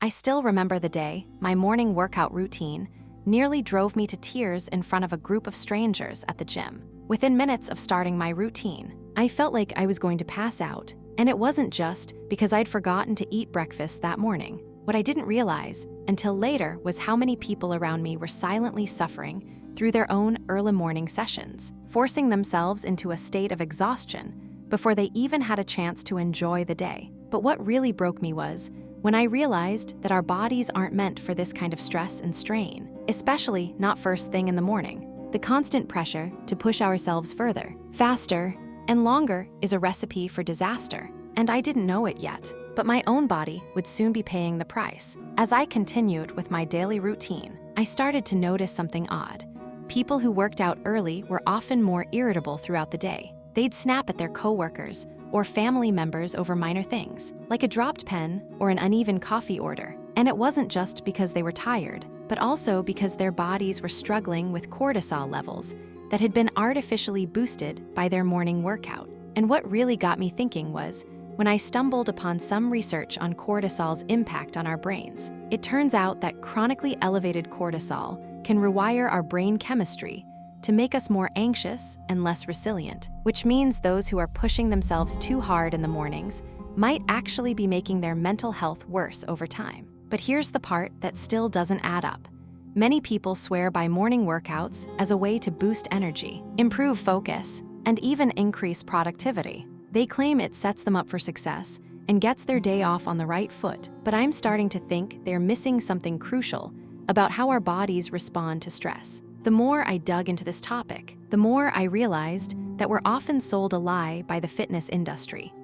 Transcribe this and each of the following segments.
I still remember the day my morning workout routine nearly drove me to tears in front of a group of strangers at the gym. Within minutes of starting my routine, I felt like I was going to pass out, and it wasn't just because I'd forgotten to eat breakfast that morning. What I didn't realize until later was how many people around me were silently suffering through their own early morning sessions, forcing themselves into a state of exhaustion before they even had a chance to enjoy the day. But what really broke me was when I realized that our bodies aren't meant for this kind of stress and strain, especially not first thing in the morning. The constant pressure to push ourselves further, faster, and longer is a recipe for disaster, and I didn't know it yet. But my own body would soon be paying the price. As I continued with my daily routine, I started to notice something odd. People who worked out early were often more irritable throughout the day. They'd snap at their coworkers or family members over minor things, like a dropped pen or an uneven coffee order. And it wasn't just because they were tired, but also because their bodies were struggling with cortisol levels that had been artificially boosted by their morning workout. And what really got me thinking was when I stumbled upon some research on cortisol's impact on our brains. It turns out that chronically elevated cortisol can rewire our brain chemistry to make us more anxious and less resilient, which means those who are pushing themselves too hard in the mornings might actually be making their mental health worse over time. But here's the part that still doesn't add up. Many people swear by morning workouts as a way to boost energy, improve focus, and even increase productivity. They claim it sets them up for success and gets their day off on the right foot, but I'm starting to think they're missing something crucial about how our bodies respond to stress. The more I dug into this topic, the more I realized that we're often sold a lie by the fitness industry,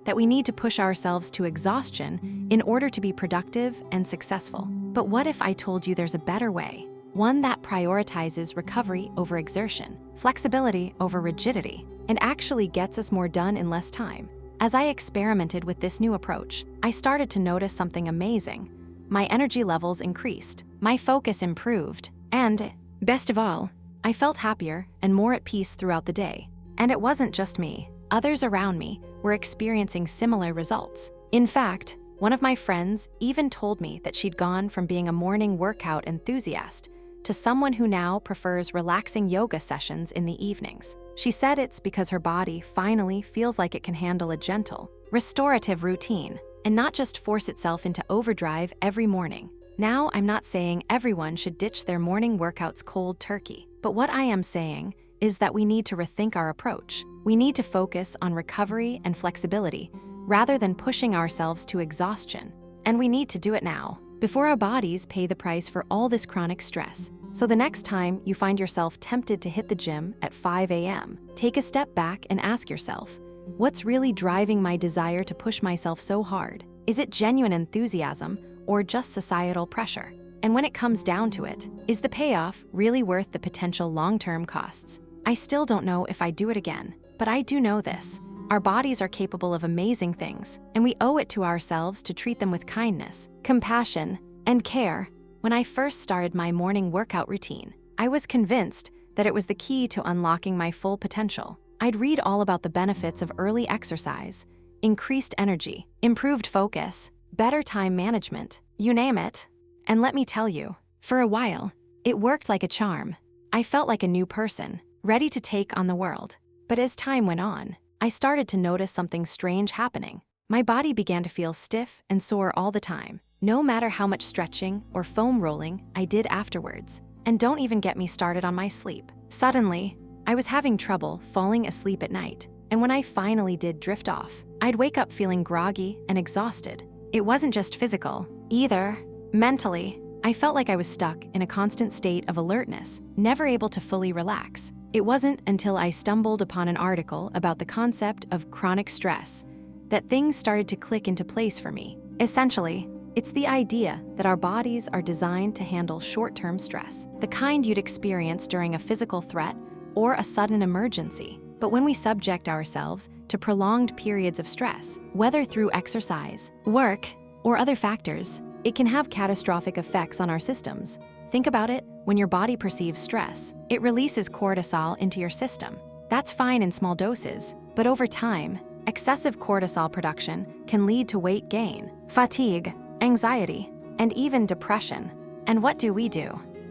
that we need to push ourselves to exhaustion in order to be productive and successful. But what if I told you there's a better way? One that prioritizes recovery over exertion, flexibility over rigidity, and actually gets us more done in less time. As I experimented with this new approach, I started to notice something amazing. My energy levels increased, my focus improved, and, best of all, I felt happier and more at peace throughout the day. And it wasn't just me. Others around me were experiencing similar results. In fact, one of my friends even told me that she'd gone from being a morning workout enthusiast to someone who now prefers relaxing yoga sessions in the evenings. She said it's because her body finally feels like it can handle a gentle, restorative routine and not just force itself into overdrive every morning. Now, I'm not saying everyone should ditch their morning workouts cold turkey, but what I am saying is that we need to rethink our approach. We need to focus on recovery and flexibility rather than pushing ourselves to exhaustion. And we need to do it now, before our bodies pay the price for all this chronic stress. So the next time you find yourself tempted to hit the gym at 5 a.m., take a step back and ask yourself, what's really driving my desire to push myself so hard? Is it genuine enthusiasm or just societal pressure? And when it comes down to it, is the payoff really worth the potential long-term costs? I still don't know if I'd do it again, but I do know this. Our bodies are capable of amazing things, and we owe it to ourselves to treat them with kindness, compassion, and care. When I first started my morning workout routine, I was convinced that it was the key to unlocking my full potential. I'd read all about the benefits of early exercise, increased energy, improved focus, better time management, you name it. And let me tell you, for a while, it worked like a charm. I felt like a new person, ready to take on the world. But as time went on, I started to notice something strange happening. My body began to feel stiff and sore all the time, no matter how much stretching or foam rolling I did afterwards. And don't even get me started on my sleep. Suddenly, I was having trouble falling asleep at night. And when I finally did drift off, I'd wake up feeling groggy and exhausted. It wasn't just physical, either. Mentally, I felt like I was stuck in a constant state of alertness, never able to fully relax. It wasn't until I stumbled upon an article about the concept of chronic stress that things started to click into place for me. Essentially, it's the idea that our bodies are designed to handle short-term stress, the kind you'd experience during a physical threat or a sudden emergency. But when we subject ourselves to prolonged periods of stress, whether through exercise, work, or other factors, it can have catastrophic effects on our systems. Think about it. When your body perceives stress, it releases cortisol into your system. That's fine in small doses, but over time, excessive cortisol production can lead to weight gain, fatigue, anxiety, and even depression. And what do?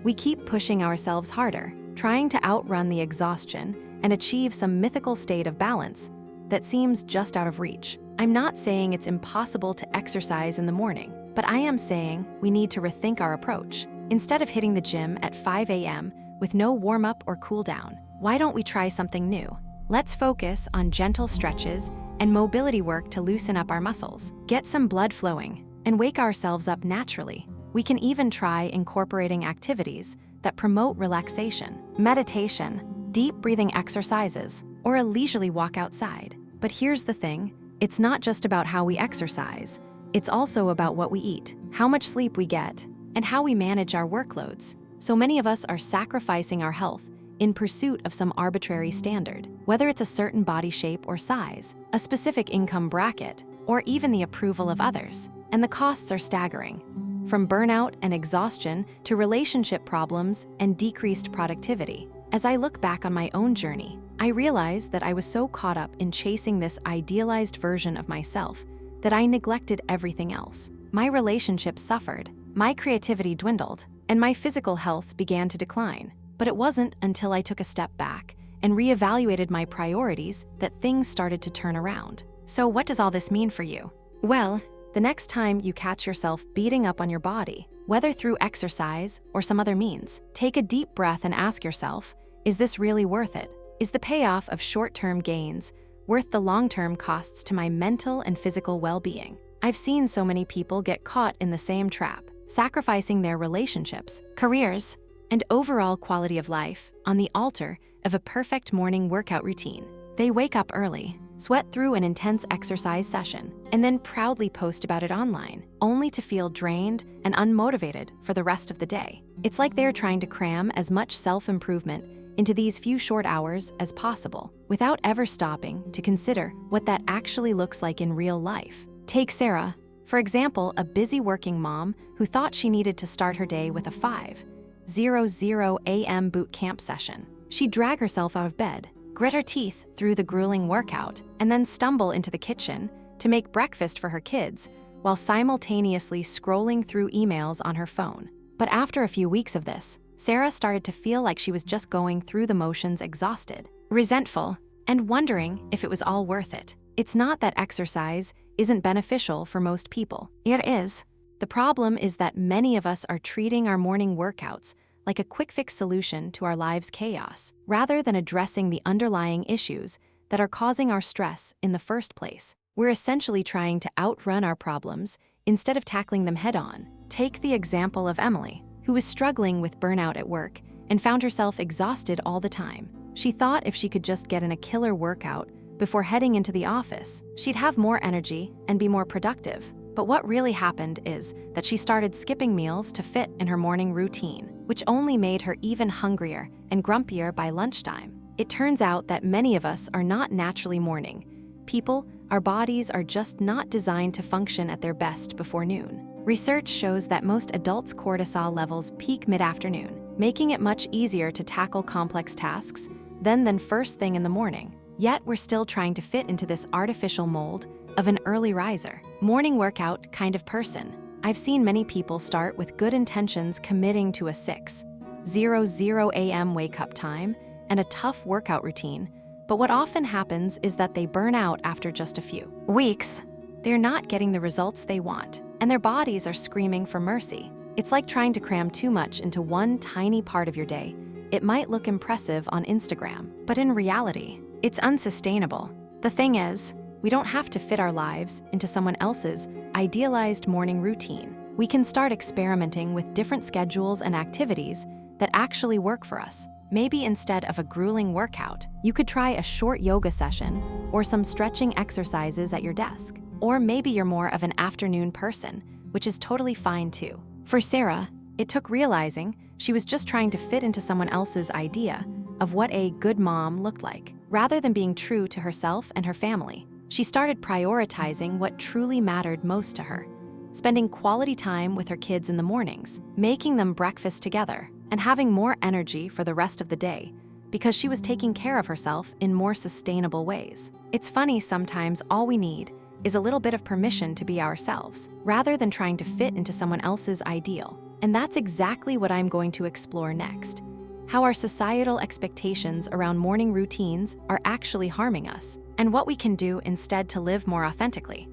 We keep pushing ourselves harder, trying to outrun the exhaustion and achieve some mythical state of balance that seems just out of reach. I'm not saying it's impossible to exercise in the morning, but I am saying we need to rethink our approach. Instead of hitting the gym at 5 a.m. with no warm-up or cool-down, why don't we try something new? Let's focus on gentle stretches and mobility work to loosen up our muscles, get some blood flowing, and wake ourselves up naturally. We can even try incorporating activities that promote relaxation, meditation, deep breathing exercises, or a leisurely walk outside. But here's the thing, it's not just about how we exercise, it's also about what we eat, how much sleep we get, and how we manage our workloads. So many of us are sacrificing our health in pursuit of some arbitrary standard, whether it's a certain body shape or size, a specific income bracket, or even the approval of others. And the costs are staggering. From burnout and exhaustion to relationship problems and decreased productivity. As I look back on my own journey, I realized that I was so caught up in chasing this idealized version of myself that I neglected everything else. My relationships suffered, my creativity dwindled, and my physical health began to decline. But it wasn't until I took a step back and reevaluated my priorities that things started to turn around. So what does all this mean for you? Well, the next time you catch yourself beating up on your body, whether through exercise or some other means, take a deep breath and ask yourself, is this really worth it? Is the payoff of short-term gains worth the long-term costs to my mental and physical well-being? I've seen so many people get caught in the same trap, sacrificing their relationships, careers, and overall quality of life on the altar of a perfect morning workout routine. They wake up early, sweat through an intense exercise session, and then proudly post about it online, only to feel drained and unmotivated for the rest of the day. It's like they're trying to cram as much self-improvement into these few short hours as possible, without ever stopping to consider what that actually looks like in real life. Take Sarah, for example, a busy working mom who thought she needed to start her day with a 5:00 a.m. boot camp session. She'd drag herself out of bed, grit her teeth through the grueling workout, and then stumble into the kitchen to make breakfast for her kids while simultaneously scrolling through emails on her phone. But after a few weeks of this, Sarah started to feel like she was just going through the motions, exhausted, resentful, and wondering if it was all worth it. It's not that exercise isn't beneficial for most people. It is. The problem is that many of us are treating our morning workouts like a quick-fix solution to our lives' chaos, rather than addressing the underlying issues that are causing our stress in the first place. We're essentially trying to outrun our problems instead of tackling them head-on. Take the example of Emily, who was struggling with burnout at work and found herself exhausted all the time. She thought if she could just get in a killer workout before heading into the office, she'd have more energy and be more productive. But what really happened is that she started skipping meals to fit in her morning routine, which only made her even hungrier and grumpier by lunchtime. It turns out that many of us are not naturally morning people. Our bodies are just not designed to function at their best before noon. Research shows that most adults' cortisol levels peak mid-afternoon, making it much easier to tackle complex tasks than first thing in the morning. Yet we're still trying to fit into this artificial mold of an early riser, morning workout kind of person. I've seen many people start with good intentions, committing to a 6:00 a.m. wake-up time and a tough workout routine, but what often happens is that they burn out after just a few weeks. They're not getting the results they want, and their bodies are screaming for mercy. It's like trying to cram too much into one tiny part of your day. It might look impressive on Instagram, but in reality, it's unsustainable. The thing is, we don't have to fit our lives into someone else's idealized morning routine. We can start experimenting with different schedules and activities that actually work for us. Maybe instead of a grueling workout, you could try a short yoga session or some stretching exercises at your desk. Or maybe you're more of an afternoon person, which is totally fine too. For Sarah, it took realizing she was just trying to fit into someone else's idea of what a good mom looked like, rather than being true to herself and her family. She started prioritizing what truly mattered most to her, spending quality time with her kids in the mornings, making them breakfast together, and having more energy for the rest of the day because she was taking care of herself in more sustainable ways. It's funny, sometimes all we need is a little bit of permission to be ourselves, rather than trying to fit into someone else's ideal. And that's exactly what I'm going to explore next. How our societal expectations around morning routines are actually harming us, and what we can do instead to live more authentically.